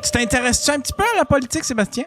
Tu t'intéresses-tu un petit peu à la politique, Sébastien?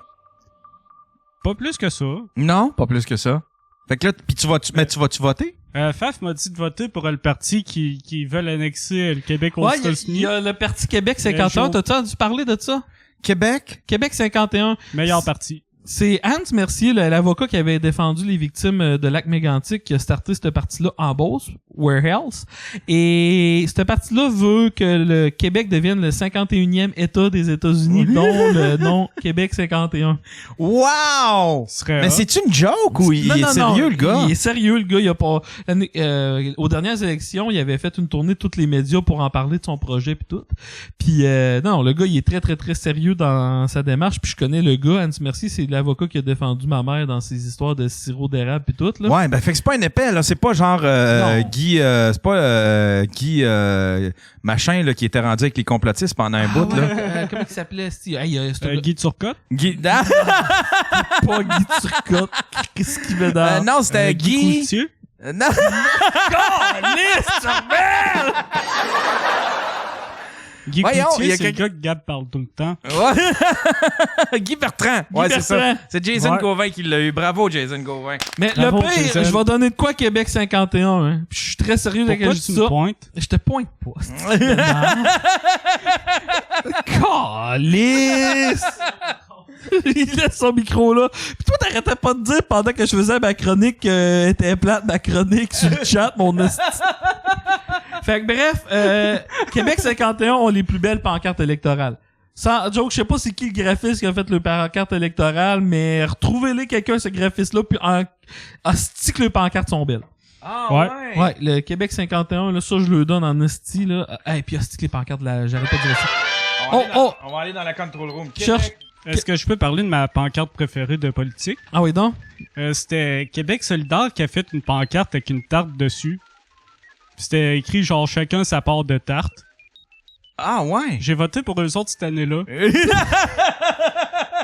Pas plus que ça. Non, pas plus que ça. Fait que là, puis tu vas-tu voter? Faf m'a dit de voter pour le parti qui veulent annexer le Québec aux Ouais, il États-Unis. y a le Parti Québec 51. T'as-tu entendu parler de ça? Québec? Québec 51. Meilleur parti. C'est Hans Mercier, l'avocat qui avait défendu les victimes de lac Mégantic, qui a starté cette partie-là en Beauce, Warehouse. Et cette partie-là veut que le Québec devienne le 51e État des États-Unis, dont le nom Québec 51. Wow! Mais c'est une joke ou il est sérieux, le gars? Il est sérieux, le gars. Il a pas... aux dernières élections, il avait fait une tournée de tous les médias pour en parler de son projet pis tout. Puis non, le gars, il est très, très, très sérieux dans sa démarche. Puis je connais le gars, Hans Mercier, c'est l'avocat qui a défendu ma mère dans ses histoires de sirop d'érable pis tout, là. Ouais, ben fait que c'est pas un épais, là. C'est pas genre Guy... c'est pas Guy machin, là, qui était rendu avec les complotistes pendant un bout, là. Comment il s'appelait, Guy Turcotte? Guy... pas Guy Turcotte. Qu'est-ce qu'il veut dans... non, c'était Guy... Coutier? Non! Guy Voyons, il y Coutier, a c'est le gars que Gab parle tout le temps. Ouais. Guy Bertrand. Ouais, c'est ça. C'est Jason Ouais. Gauvin qui l'a eu. Bravo, Jason Gauvin. Mais Bravo, le pire, Jason. je vais donner de quoi Québec 51, hein. Puis je suis très sérieux quand Pourquoi je tu dis me ça. pointes? Je te pointe pas. Calice! Il laisse son micro là. Puis toi, t'arrêtais pas de dire pendant que je faisais ma chronique était plate, ma chronique sur le chat, mon esti. Fait que bref, Québec 51 ont les plus belles pancartes électorales. Sans joke, je sais pas c'est qui le graphiste qui a fait le pancarte électorale, mais retrouvez-les quelqu'un ce graphiste-là, puis asti que les pancartes sont belles. Ah, Ouais. Ouais, le Québec 51, là, ça je le donne en esti, là. Et puis asti que les pancartes, là, j'arrête pas de dire ça. On va aller dans la control room. Cherche. Est-ce que je peux parler de ma pancarte préférée de politique? Ah oui, donc? C'était Québec solidaire qui a fait une pancarte avec une tarte dessus. C'était écrit genre chacun sa part de tarte. Ah, ouais. J'ai voté pour eux autres cette année-là.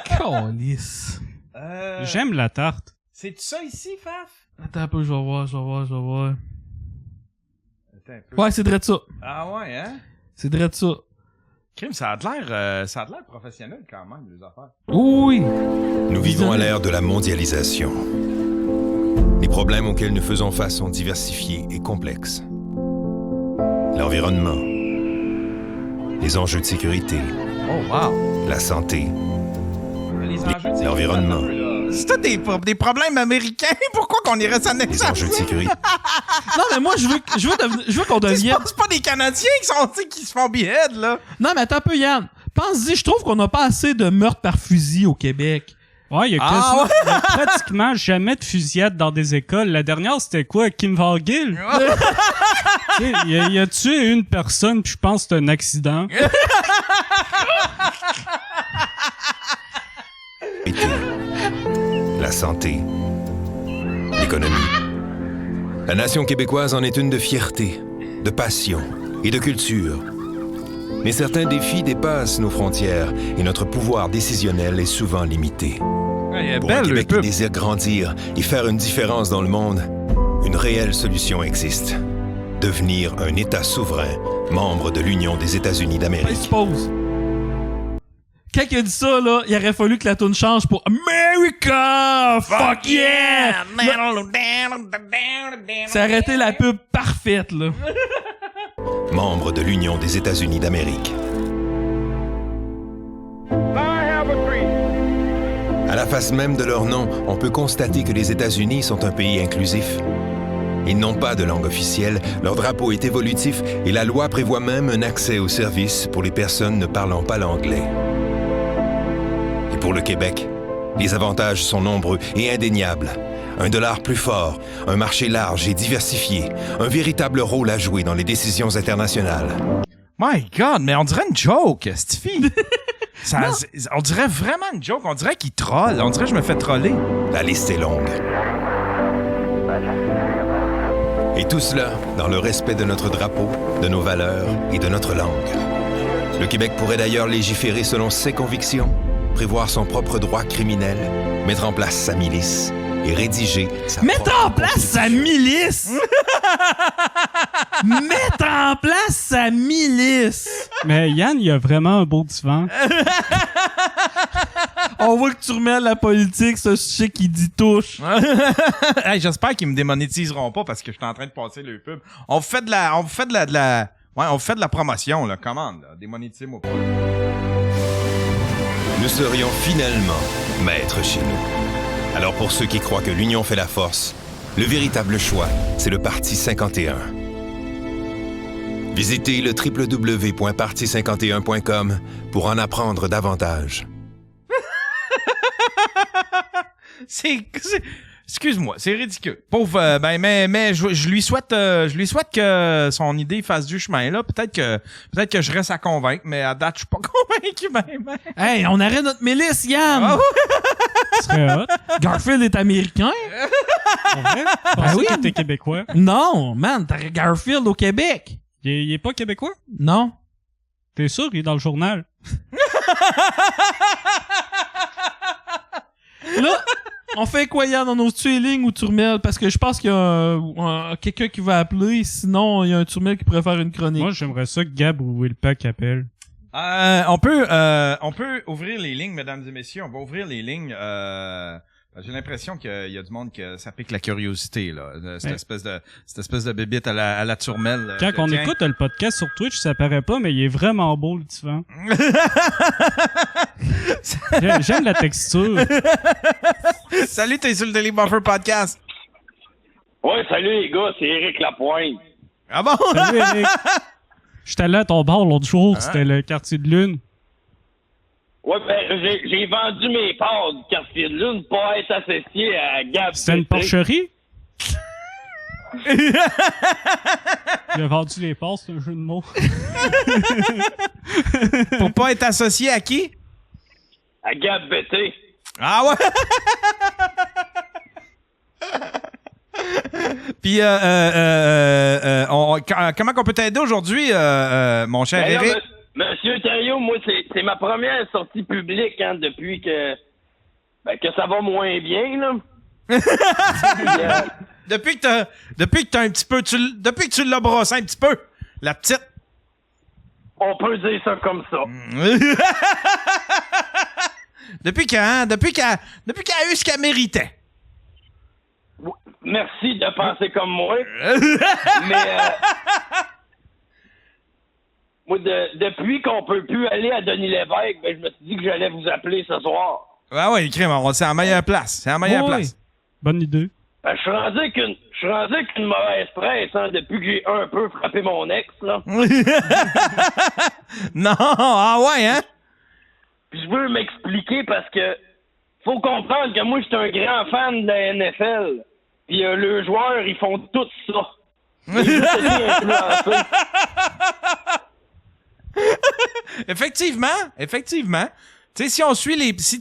Calice. J'aime la tarte. C'est ça ici, Faf? Attends un peu, je vais voir. Attends un peu. Ouais, c'est vrai de ça. Ah, ouais, hein? C'est vrai de ça. Crime, ça a de l'air professionnel quand même, les affaires. Oui. Nous vivons à l'ère de la mondialisation. Les problèmes auxquels nous faisons face sont diversifiés et complexes. L'environnement, les enjeux de sécurité, Oh, wow. la santé, Les enjeux de l'environnement, c'est tout des problèmes américains. Pourquoi qu'on irait s'annexer? les enjeux de sécurité. Non, mais moi, je veux qu'on devienne... C'est pas des Canadiens qui se font behead, là. Non, mais attends un peu, Yann. Pense-y, je trouve qu'on n'a pas assez de meurtres par fusil au Québec. Ouais, il y a pratiquement jamais de fusillade dans des écoles. La dernière, c'était quoi? Kim Gill? Tu sais, il a tué une personne, puis je pense que c'est un accident. La santé, l'économie. La nation québécoise en est une de fierté, de passion et de culture. Mais certains défis dépassent nos frontières et notre pouvoir décisionnel est souvent limité. Pour un Québec qui désire grandir et faire une différence dans le monde, une réelle solution existe. Devenir un État souverain, membre de l'Union des États-Unis d'Amérique. Pause. Quand il a dit ça, là, il aurait fallu que la tune change pour America! Fuck yeah! Ça aurait été la pub parfaite, là. Membre de l'Union des États-Unis d'Amérique. À la face même de leur nom, on peut constater que les États-Unis sont un pays inclusif. Ils n'ont pas de langue officielle, leur drapeau est évolutif et la loi prévoit même un accès aux services pour les personnes ne parlant pas l'anglais. Et pour le Québec, les avantages sont nombreux et indéniables. Un dollar plus fort, un marché large et diversifié, un véritable rôle à jouer dans les décisions internationales. My God, mais on dirait une joke, Stiffy. On dirait vraiment une joke. On dirait qu'il troll. On dirait que je me fais troller. La liste est longue. Et tout cela dans le respect de notre drapeau, de nos valeurs et de notre langue. Le Québec pourrait d'ailleurs légiférer selon ses convictions, prévoir son propre droit criminel, mettre en place sa milice et rédiger sa Mettre en place sa milice! Mettre en place sa milice! Mais Yann, il a vraiment un beau divan. On voit que tu remets à la politique, c'est un sujet qui dit touche. Hey, j'espère qu'ils me démonétiseront pas parce que je suis en train de passer le pub. On fait de la promotion, là. Commande, là. Démonétisez-moi pas. Nous serions finalement maîtres chez nous. Alors pour ceux qui croient que l'union fait la force, le véritable choix, c'est le Parti 51. Visitez le www.parti51.com pour en apprendre davantage. Excuse-moi, c'est ridicule. Pauvre, mais je lui souhaite que son idée fasse du chemin, là. Peut-être que je reste à convaincre, mais à date, je suis pas convaincu, même. Hey, on arrête notre milice, Yann! Ce serait hot. Garfield est américain? Pour vrai? Je pensais qu'il était québécois. Non, man, t'as Garfield au Québec. Il est pas québécois? Non. T'es sûr? Il est dans le journal. Là, on fait quoi, Yann? On ose tuer les lignes ou Turmel? Parce que je pense qu'il y a quelqu'un qui va appeler. Sinon, il y a un Turmel qui pourrait faire une chronique. Moi, j'aimerais ça que Gab ou Will Pack appellent. On peut ouvrir les lignes, mesdames et messieurs. On va ouvrir les lignes. J'ai l'impression qu'il y a du monde que ça pique la curiosité, là. Cette espèce de bébite à la Turmel. Quand on écoute le podcast sur Twitch, ça paraît pas, mais il est vraiment beau, le divan. J'aime la texture. Salut, t'es sur le Daily Buffer Podcast. Ouais, salut les gars, c'est Éric Lapointe. Ah bon? Salut, Eric. J'étais allé à ton bar l'autre jour, c'était le quartier de Lune. Ouais, ben, j'ai vendu mes parts du quartier de Lune pour être associé à Gab. C'était une porcherie? Il a vendu les parts, c'est un jeu de mots. Pour pas être associé à qui? À Gab BT. Ah ouais? Puis, comment qu'on peut t'aider aujourd'hui, mon cher Ben là, Eric? Monsieur Thériault, moi, c'est ma première sortie publique, hein, depuis que ça va moins bien, là. Puis, Depuis que t'as un petit peu, depuis que tu l'as brossé un petit peu, la petite. on peut dire ça comme ça. Depuis qu'elle a eu ce qu'elle méritait. Merci de penser comme moi. Mais moi, depuis qu'on peut plus aller à Denis Lévesque, ben, je me suis dit que j'allais vous appeler ce soir. Ah ouais, crème, c'est la meilleure place. C'est la meilleure Ouais. place. Bonne idée. Ben, je suis rendu avec une mauvaise presse, hein, depuis que j'ai un peu frappé mon ex, là. Non, ah ouais, hein? Puis je veux m'expliquer parce que faut comprendre que moi, je suis un grand fan de la NFL. Puis les joueurs, ils font tout ça. J'ai juste été influencé. Effectivement. Tu sais, si on suit si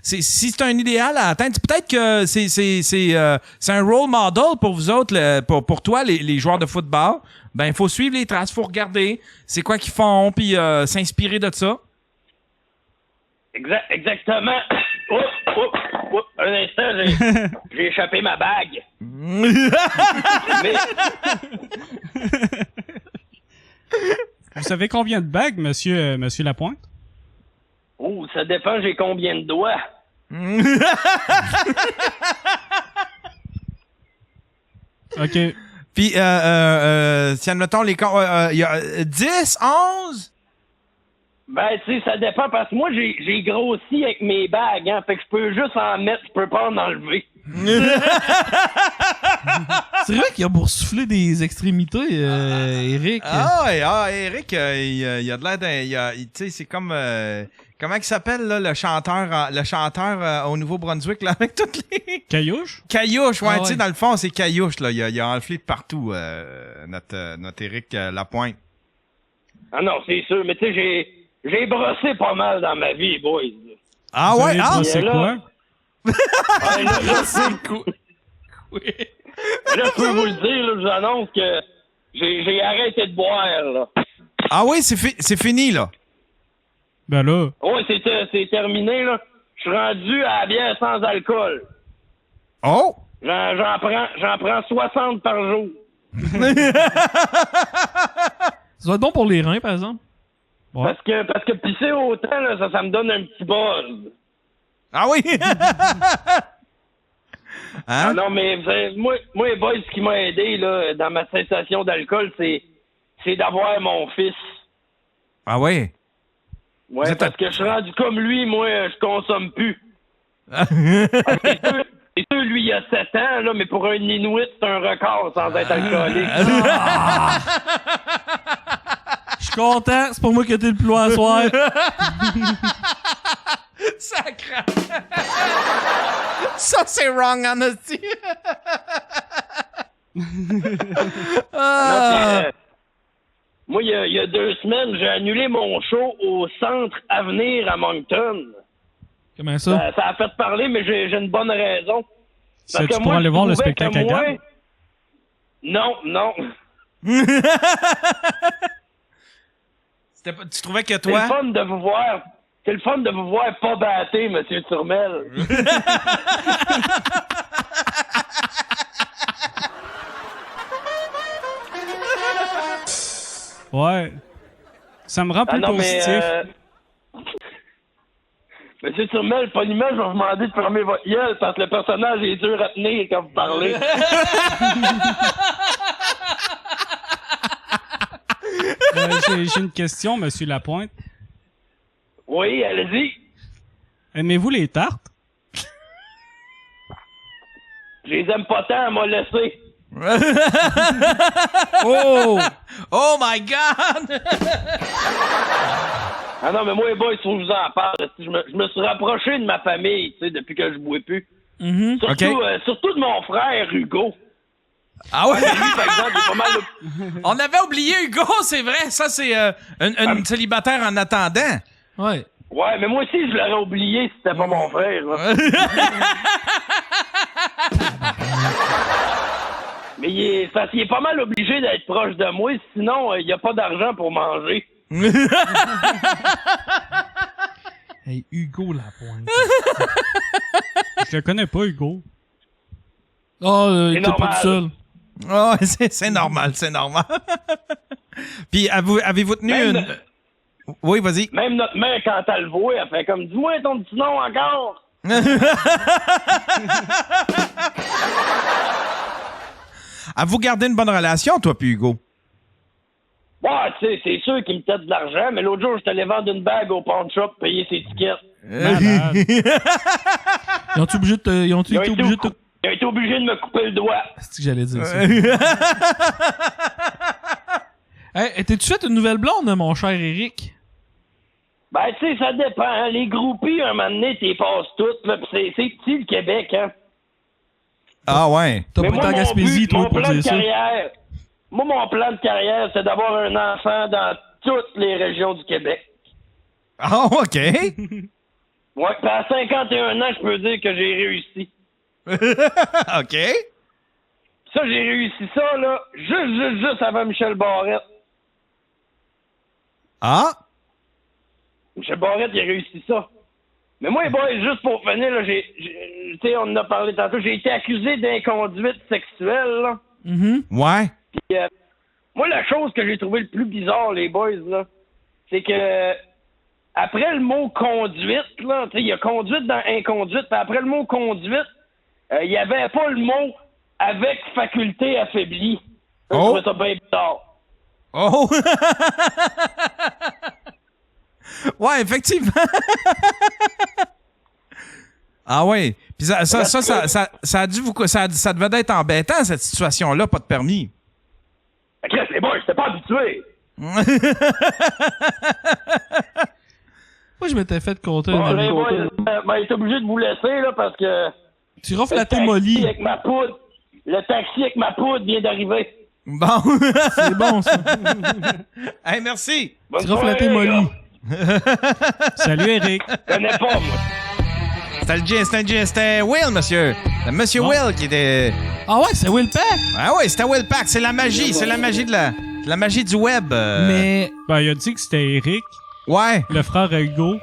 c'est un idéal à atteindre, peut-être que c'est un role model pour vous autres, pour toi, les joueurs de football. Ben, il faut suivre les traces, faut regarder c'est quoi qu'ils font, puis s'inspirer de ça. Exactement. Un instant, j'ai échappé ma bague. Mais Vous savez combien de bagues, monsieur Lapointe? ça dépend, j'ai combien de doigts. OK. Puis, si admettons, il y a 10, 11... Ben, tu sais, ça dépend parce que moi, j'ai grossi avec mes bagues, hein. Fait que je peux juste en mettre, je peux pas en enlever. C'est vrai qu'il a boursouflé des extrémités, Eric. Eric, il a de l'air tu sais, c'est comme... comment il s'appelle, là, le chanteur au Nouveau-Brunswick, là, avec toutes les... Caillouche? Caillouche, ouais, Ah tu sais, ouais. dans le fond, c'est Caillouche, là. Il a enflé de partout, notre Eric Lapointe. Ah non, c'est sûr. Mais tu sais, j'ai brossé pas mal dans ma vie, boys. Ah Vous ouais, avez brossé là. quoi? Ah, là, je peux vous le dire, là, je vous annonce que j'ai arrêté de boire, là. Ah oui, c'est fini, là. Ben là, Ouais, c'est terminé, là. Je suis rendu à la bière sans alcool. Oh! J'en prends 60 par jour. Ça va être bon pour les reins, par exemple. ouais. Parce que pisser autant, là, ça me donne un petit buzz. Ah oui? Hein? Ah non, mais moi, les boys, ce qui m'a aidé là, dans ma cessation d'alcool, c'est d'avoir mon fils. Ah oui? Ouais, êtes parce que je suis rendu comme lui, moi, je consomme plus. C'est sûr, lui, il a 7 ans, là, mais pour un Inuit, c'est un record sans être alcoolique. Je suis content, c'est pour moi que t'es le plus loin à soir. Sacre! Ça, c'est wrong, en hostie. Moi, il y a 2 semaines, j'ai annulé mon show au Centre Avenir à Moncton. Comment ça? Ça a fait parler, mais j'ai une bonne raison. Parce C'est-tu pour aller voir le je trouvais spectacle que à Gab? Non. Tu trouvais que C'est toi... le fun de vous voir. C'est le fun de vous voir pas batté, Monsieur Turmel. Ouais. Ça me rend plus positif. Monsieur Turmel, poliment, je vais vous demander de fermer votre gueule parce que le personnage est dur à tenir quand vous parlez. J'ai une question, Monsieur Lapointe. Oui, allez-y. Aimez-vous les tartes? Je les aime pas tant, elle m'a laissé. Oh! Oh my God! Ah non, mais moi, les boys, il faut que je vous en parle. Je me suis rapproché de ma famille, tu sais, depuis que je bois plus. Mm-hmm. Surtout, OK. surtout de mon frère, Hugo. Ah ouais? Lui, par exemple, il est pas mal... On avait oublié Hugo, c'est vrai. Ça, c'est une célibataire en attendant. Ouais. Ouais, mais moi aussi, je l'aurais oublié si c'était pas mon frère. Là. Mais parce qu'il est pas mal obligé d'être proche de moi, sinon, il n'y a pas d'argent pour manger. Hey, Hugo Lapointe. Je le connais pas, Hugo. Oh, il C'est était pas normal. tout seul. Oh, c'est normal, c'est normal. Puis, avez-vous tenu Même, une... Oui, vas-y. même notre mère, quand elle le voit, elle fait comme, dis-moi ton petit nom encore. Avez-vous gardé une bonne relation, toi puis Hugo? Ouais, tu sais, c'est sûr qu'il me tête de l'argent, mais l'autre jour, j'étais allé vendre une bague au pawn shop, payer ses tickets. Malade. Ils ont-tu obligé de te... Ils ont-tu Il a été été, obligés de te... il a été obligé de me couper le doigt. C'est que j'allais dire ça. Hey, t'es-tu fait une nouvelle blonde, mon cher Eric? Ben, tu sais, ça dépend. Hein. Les groupies, un moment donné, t'es passes toutes. Là, pis c'est petit, le Québec, hein. Ah ouais. T'as Mais pas été en mon Gaspésie, but, toi, mon pour plan de dire ça. carrière, moi, mon plan de carrière, c'est d'avoir un enfant dans toutes les régions du Québec. Ah, OK. Ouais, pis à 51 ans, je peux dire que j'ai réussi. OK. Ça, j'ai réussi ça, là, juste avant Michel Barrette. Ah. Michel Barrette, il a réussi ça. Mais moi, boy, juste pour finir, là, tu sais, on en a parlé tantôt, j'ai été accusé d'inconduite sexuelle, là. Mhm. Ouais. Puis, moi, la chose que j'ai trouvé le plus bizarre, les boys, là, c'est que après le mot conduite, là, tu sais, il y a conduite dans inconduite, puis après le mot conduite, il n'y avait pas le mot avec faculté affaiblie. Ça, je trouvais ça bien bizarre. Oh! Ouais, effectivement. Ah ouais. Puis ça a dû ça devait être embêtant, cette situation-là, pas de permis. Fait que là, c'est bon, j'étais pas habitué. Moi, je m'étais fait compter Bon, un les ami. boys, ben, j'étais obligé de vous laisser, là, parce que Tu reflatais Molly. avec ma poudre, le taxi avec ma poudre vient d'arriver. Bon. C'est bon, ça. Hey, merci. Bonne Tu reflatais soirée, Molly. gars. Salut, Eric. Je connais pas, moi. C'était Will, monsieur. Le monsieur Will qui était... Ah ouais, c'est Will Peck. Ah ouais, c'était Will Pack. C'est la magie. C'est la magie de la magie du web. Mais... Ben, il a dit que c'était Eric, Ouais. le frère à Hugo.